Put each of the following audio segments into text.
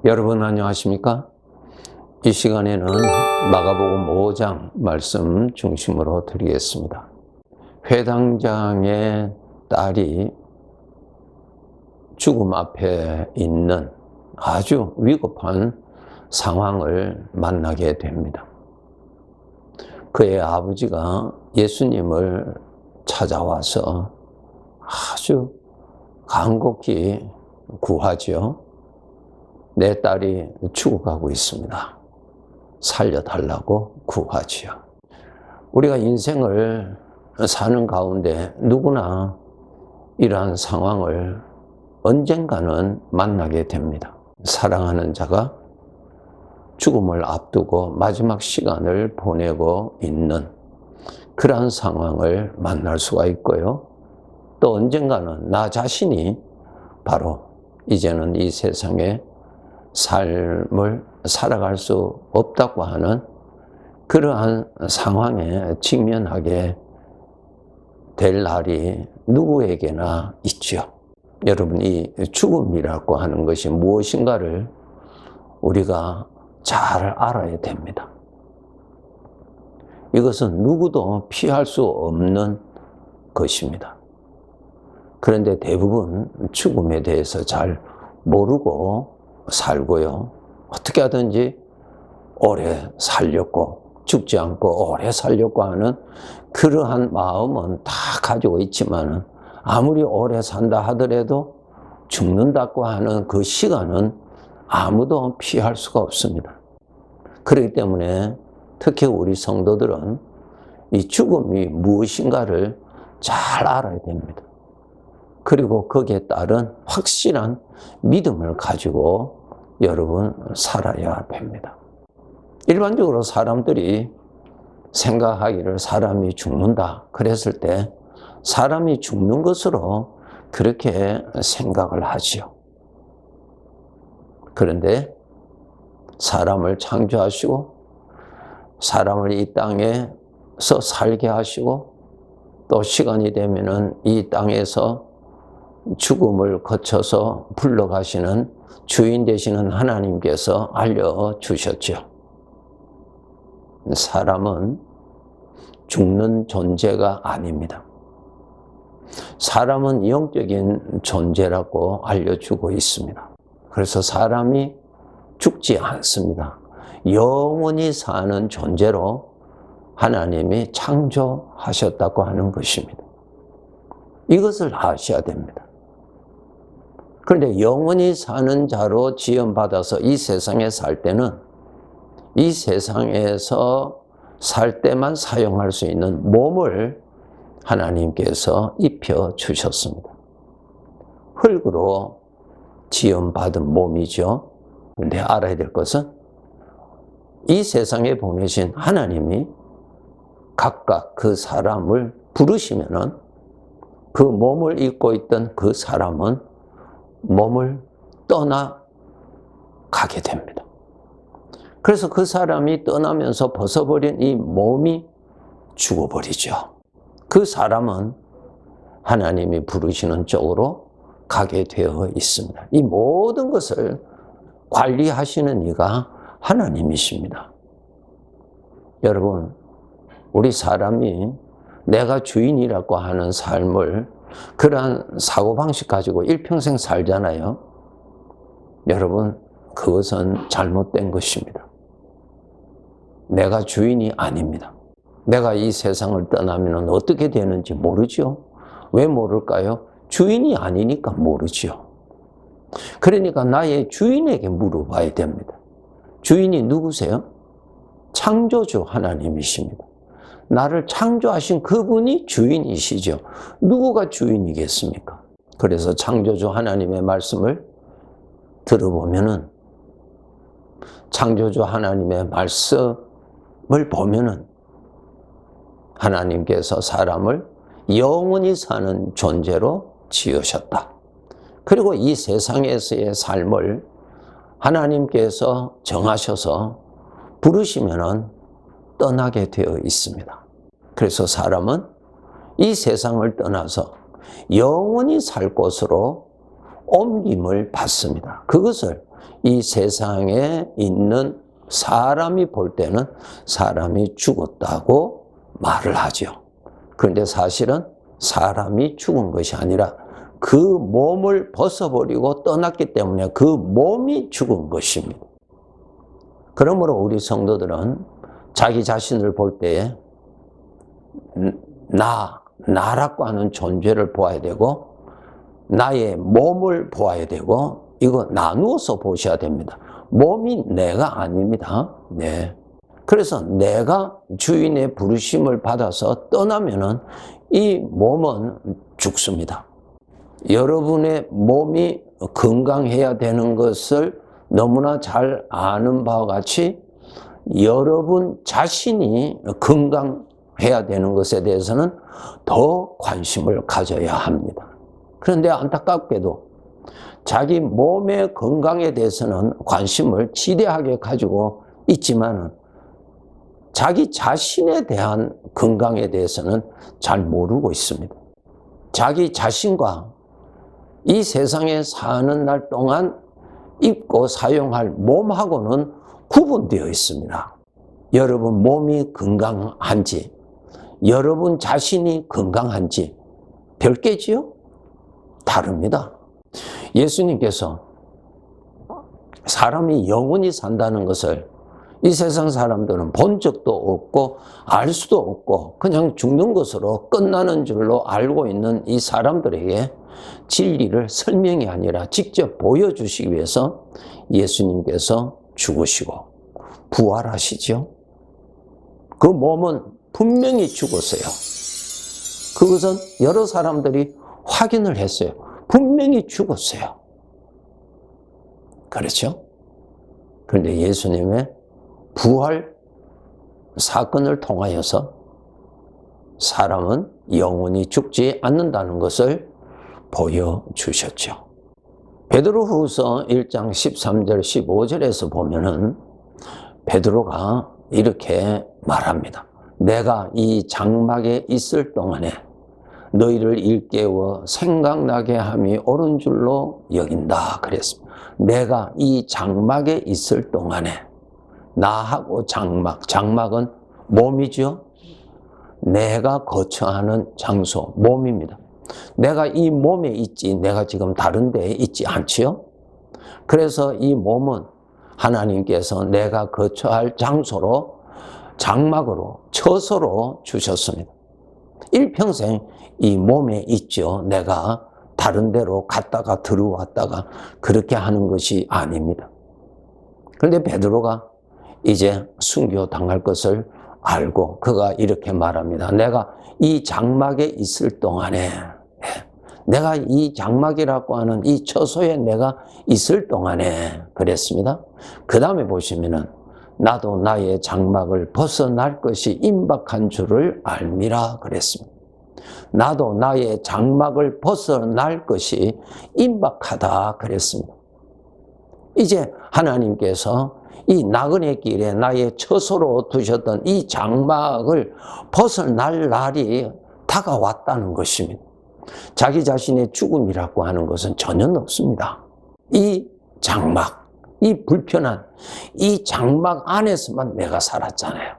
여러분 안녕하십니까? 이 시간에는 마가복음 5장 말씀 중심으로 드리겠습니다. 회당장의 딸이 죽음 앞에 있는 아주 위급한 상황을 만나게 됩니다. 그의 아버지가 예수님을 찾아와서 아주 간곡히 구하죠. 내 딸이 죽어가고 있습니다. 살려달라고 구하지요. 우리가 인생을 사는 가운데 누구나 이러한 상황을 언젠가는 만나게 됩니다. 사랑하는 자가 죽음을 앞두고 마지막 시간을 보내고 있는 그러한 상황을 만날 수가 있고요. 또 언젠가는 나 자신이 바로 이제는 이 세상에 삶을 살아갈 수 없다고 하는 그러한 상황에 직면하게 될 날이 누구에게나 있죠. 여러분, 이 죽음이라고 하는 것이 무엇인가를 우리가 잘 알아야 됩니다. 이것은 누구도 피할 수 없는 것입니다. 그런데 대부분 죽음에 대해서 잘 모르고 살고요. 어떻게 하든지 오래 살려고, 죽지 않고 오래 살려고 하는 그러한 마음은 다 가지고 있지만 아무리 오래 산다 하더라도 죽는다고 하는 그 시간은 아무도 피할 수가 없습니다. 그렇기 때문에 특히 우리 성도들은 이 죽음이 무엇인가를 잘 알아야 됩니다. 그리고 거기에 따른 확실한 믿음을 가지고 여러분 살아야 됩니다. 일반적으로 사람들이 생각하기를 사람이 죽는다 그랬을 때 사람이 죽는 것으로 그렇게 생각을 하지요. 그런데 사람을 창조하시고 사람을 이 땅에서 살게 하시고 또 시간이 되면은 이 땅에서 죽음을 거쳐서 불러가시는 주인 되시는 하나님께서 알려주셨죠. 사람은 죽는 존재가 아닙니다. 사람은 영적인 존재라고 알려주고 있습니다. 그래서 사람이 죽지 않습니다. 영원히 사는 존재로 하나님이 창조하셨다고 하는 것입니다. 이것을 아셔야 됩니다. 그런데 영원히 사는 자로 지음받아서 이 세상에 살 때는 이 세상에서 살 때만 사용할 수 있는 몸을 하나님께서 입혀 주셨습니다. 흙으로 지음받은 몸이죠. 그런데 알아야 될 것은 이 세상에 보내신 하나님이 각각 그 사람을 부르시면은 그 몸을 입고 있던 그 사람은 몸을 떠나가게 됩니다. 그래서 그 사람이 떠나면서 벗어버린 이 몸이 죽어버리죠. 그 사람은 하나님이 부르시는 쪽으로 가게 되어 있습니다. 이 모든 것을 관리하시는 이가 하나님이십니다. 여러분, 우리 사람이 내가 주인이라고 하는 삶을 그러한 사고방식 가지고 일평생 살잖아요. 여러분, 그것은 잘못된 것입니다. 내가 주인이 아닙니다. 내가 이 세상을 떠나면 어떻게 되는지 모르죠. 왜 모를까요? 주인이 아니니까 모르죠. 그러니까 나의 주인에게 물어봐야 됩니다. 주인이 누구세요? 창조주 하나님이십니다. 나를 창조하신 그분이 주인이시죠. 누구가 주인이겠습니까? 그래서 창조주 하나님의 말씀을 들어보면은 창조주 하나님의 말씀을 보면은 하나님께서 사람을 영원히 사는 존재로 지으셨다. 그리고 이 세상에서의 삶을 하나님께서 정하셔서 부르시면은 떠나게 되어 있습니다. 그래서 사람은 이 세상을 떠나서 영원히 살 곳으로 옮김을 받습니다. 그것을 이 세상에 있는 사람이 볼 때는 사람이 죽었다고 말을 하죠. 그런데 사실은 사람이 죽은 것이 아니라 그 몸을 벗어버리고 떠났기 때문에 그 몸이 죽은 것입니다. 그러므로 우리 성도들은 자기 자신을 볼 때에 나라고 하는 존재를 보아야 되고 나의 몸을 보아야 되고 이거 나누어서 보셔야 됩니다. 몸이 내가 아닙니다. 네. 그래서 내가 주인의 부르심을 받아서 떠나면은 이 몸은 죽습니다. 여러분의 몸이 건강해야 되는 것을 너무나 잘 아는 바와 같이 여러분 자신이 건강해야 되는 것에 대해서는 더 관심을 가져야 합니다. 그런데 안타깝게도 자기 몸의 건강에 대해서는 관심을 지대하게 가지고 있지만 자기 자신에 대한 건강에 대해서는 잘 모르고 있습니다. 자기 자신과 이 세상에 사는 날 동안 입고 사용할 몸하고는 구분되어 있습니다. 여러분 몸이 건강한지, 여러분 자신이 건강한지 별개지요? 다릅니다. 예수님께서 사람이 영원히 산다는 것을 이 세상 사람들은 본 적도 없고 알 수도 없고 그냥 죽는 것으로 끝나는 줄로 알고 있는 이 사람들에게 진리를 설명이 아니라 직접 보여주시기 위해서 예수님께서 죽으시고 부활하시죠. 그 몸은 분명히 죽었어요. 그것은 여러 사람들이 확인을 했어요. 분명히 죽었어요. 그렇죠? 그런데 예수님의 부활 사건을 통하여서 사람은 영원히 죽지 않는다는 것을 보여주셨죠. 베드로후서 1장 13절 15절에서 보면은 베드로가 이렇게 말합니다. 내가 이 장막에 있을 동안에 너희를 일깨워 생각나게 함이 옳은 줄로 여긴다 그랬습니다. 내가 이 장막에 있을 동안에 나하고 장막은 몸이죠. 내가 거처하는 장소, 몸입니다. 내가 이 몸에 있지 내가 지금 다른 데에 있지 않지요. 그래서 이 몸은 하나님께서 내가 거처할 장소로 장막으로 처소로 주셨습니다. 일평생 이 몸에 있죠. 내가 다른 데로 갔다가 들어왔다가 그렇게 하는 것이 아닙니다. 그런데 베드로가 이제 순교 당할 것을 알고 그가 이렇게 말합니다. 내가 이 장막에 있을 동안에 내가 이 장막이라고 하는 이 처소에 내가 있을 동안에 그랬습니다. 그 다음에 보시면은 나도 나의 장막을 벗어날 것이 임박한 줄을 알미라 그랬습니다. 나도 나의 장막을 벗어날 것이 임박하다 그랬습니다. 이제 하나님께서 이 나그네 길에 나의 처소로 두셨던 이 장막을 벗어날 날이 다가왔다는 것입니다. 자기 자신의 죽음이라고 하는 것은 전혀 없습니다. 이 장막, 이 불편한 이 장막 안에서만 내가 살았잖아요.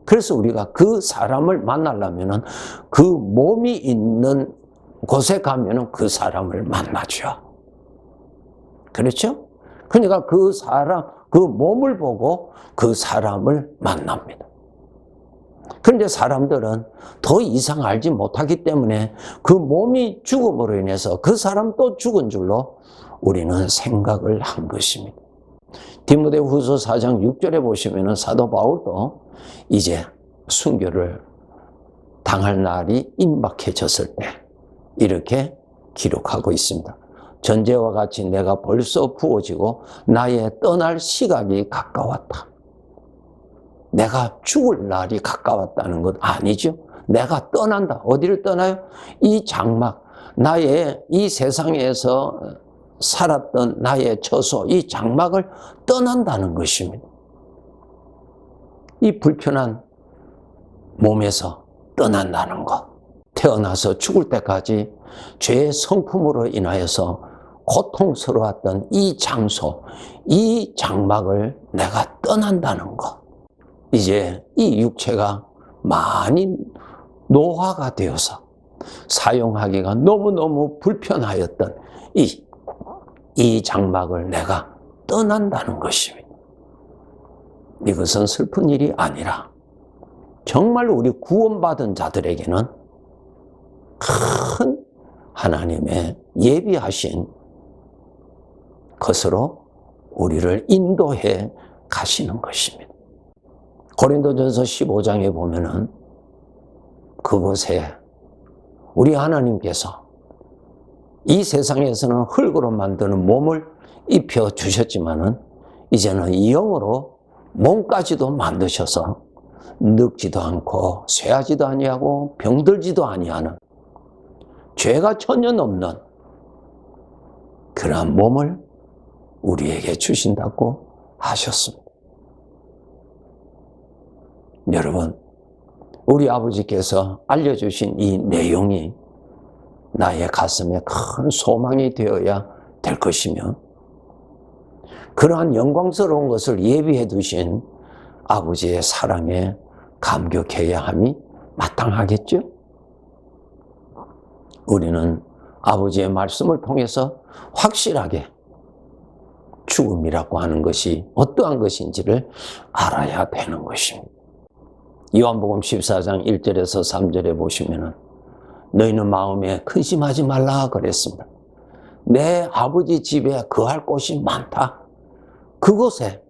그래서 우리가 그 사람을 만나려면 그 몸이 있는 곳에 가면 그 사람을 만나죠. 그렇죠? 그러니까 그 사람, 그 몸을 보고 그 사람을 만납니다. 그런데 사람들은 더 이상 알지 못하기 때문에 그 몸이 죽음으로 인해서 그 사람도 죽은 줄로 우리는 생각을 한 것입니다. 디모데후서 4장 6절에 보시면 사도 바울도 이제 순교를 당할 날이 임박해졌을 때 이렇게 기록하고 있습니다. 전제와 같이 내가 벌써 부어지고 나의 떠날 시각이 가까웠다. 내가 죽을 날이 가까웠다는 것 아니죠. 내가 떠난다. 어디를 떠나요? 이 장막, 나의 이 세상에서 살았던 나의 처소, 이 장막을 떠난다는 것입니다. 이 불편한 몸에서 떠난다는 것. 태어나서 죽을 때까지 죄의 성품으로 인하여서 고통스러웠던 이 장소, 이 장막을 내가 떠난다는 것. 이제 이 육체가 많이 노화가 되어서 사용하기가 너무너무 불편하였던 이 장막을 내가 떠난다는 것입니다. 이것은 슬픈 일이 아니라 정말 우리 구원받은 자들에게는 큰 하나님의 예비하신 것으로 우리를 인도해 가시는 것입니다. 고린도전서 15장에 보면은 그곳에 우리 하나님께서 이 세상에서는 흙으로 만드는 몸을 입혀 주셨지만은 이제는 영으로 몸까지도 만드셔서 늙지도 않고 쇠하지도 아니하고 병들지도 아니하는 죄가 전혀 없는 그러한 몸을 우리에게 주신다고 하셨습니다. 여러분, 우리 아버지께서 알려주신 이 내용이 나의 가슴에 큰 소망이 되어야 될 것이며, 그러한 영광스러운 것을 예비해 두신 아버지의 사랑에 감격해야 함이 마땅하겠죠? 우리는 아버지의 말씀을 통해서 확실하게 죽음이라고 하는 것이 어떠한 것인지를 알아야 되는 것입니다. 요한복음 14장 1절에서 3절에 보시면은 너희는 마음에 근심하지 말라 그랬습니다. 내 아버지 집에 거할 곳이 많다. 그곳에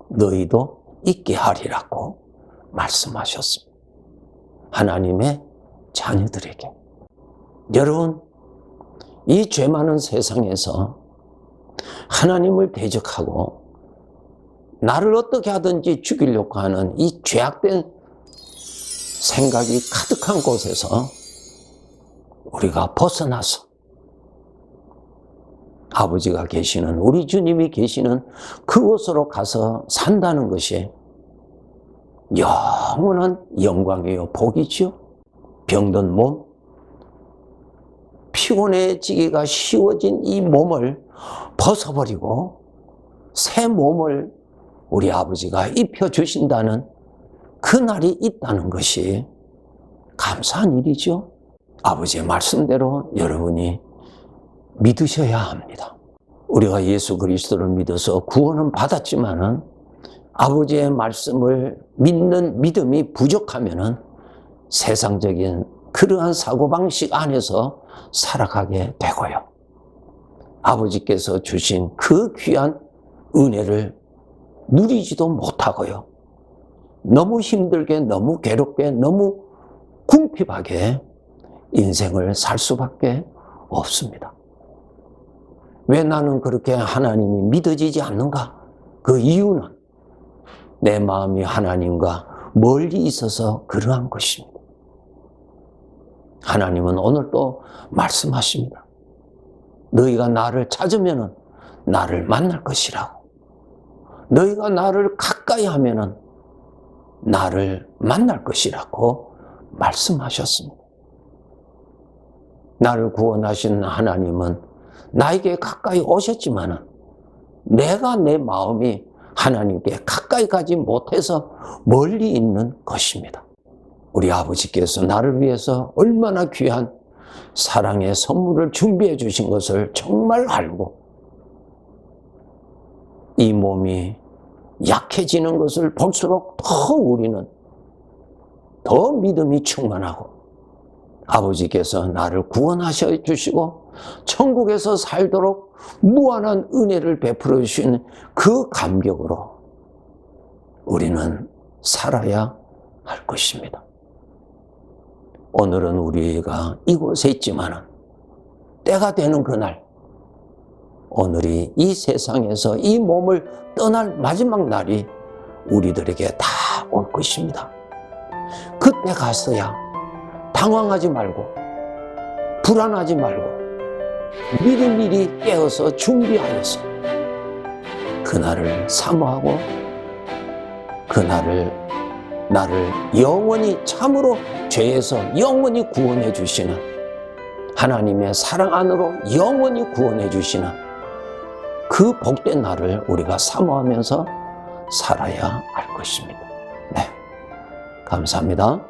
너희도 있게 하리라고 말씀하셨습니다. 하나님의 자녀들에게. 여러분, 이 죄 많은 세상에서 하나님을 대적하고 나를 어떻게 하든지 죽이려고 하는 이 죄악된 생각이 가득한 곳에서 우리가 벗어나서 아버지가 계시는, 우리 주님이 계시는 그곳으로 가서 산다는 것이 영원한 영광이요 복이지요. 병든 몸, 피곤해지기가 쉬워진 이 몸을 벗어버리고 새 몸을 우리 아버지가 입혀주신다는 그날이 있다는 것이 감사한 일이죠. 아버지의 말씀대로 여러분이 믿으셔야 합니다. 우리가 예수 그리스도를 믿어서 구원은 받았지만은 아버지의 말씀을 믿는 믿음이 부족하면은 세상적인 그러한 사고방식 안에서 살아가게 되고요. 아버지께서 주신 그 귀한 은혜를 누리지도 못하고요. 너무 힘들게, 너무 괴롭게, 너무 궁핍하게 인생을 살 수밖에 없습니다. 왜 나는 그렇게 하나님이 믿어지지 않는가? 그 이유는 내 마음이 하나님과 멀리 있어서 그러한 것입니다. 하나님은 오늘 또 말씀하십니다. 너희가 나를 찾으면 나를 만날 것이라고. 너희가 나를 가까이 하면 나를 만날 것이라고 말씀하셨습니다. 나를 구원하신 하나님은 나에게 가까이 오셨지만 내가 내 마음이 하나님께 가까이 가지 못해서 멀리 있는 것입니다. 우리 아버지께서 나를 위해서 얼마나 귀한 사랑의 선물을 준비해 주신 것을 정말 알고 이 몸이 약해지는 것을 볼수록 더 우리는 더 믿음이 충만하고 아버지께서 나를 구원하셔 주시고 천국에서 살도록 무한한 은혜를 베풀어 주신 그 감격으로 우리는 살아야 할 것입니다. 오늘은 우리가 이곳에 있지만 때가 되는 그날, 오늘이 이 세상에서 이 몸을 떠날 마지막 날이 우리들에게 다 올 것입니다. 그때 가서야 당황하지 말고 불안하지 말고 미리미리 깨어서 준비하여서 그날을 사모하고 그날을 나를 영원히 참으로 죄에서 영원히 구원해 주시는 하나님의 사랑 안으로 영원히 구원해 주시는 그 복된 날을 우리가 사모하면서 살아야 할 것입니다. 네, 감사합니다.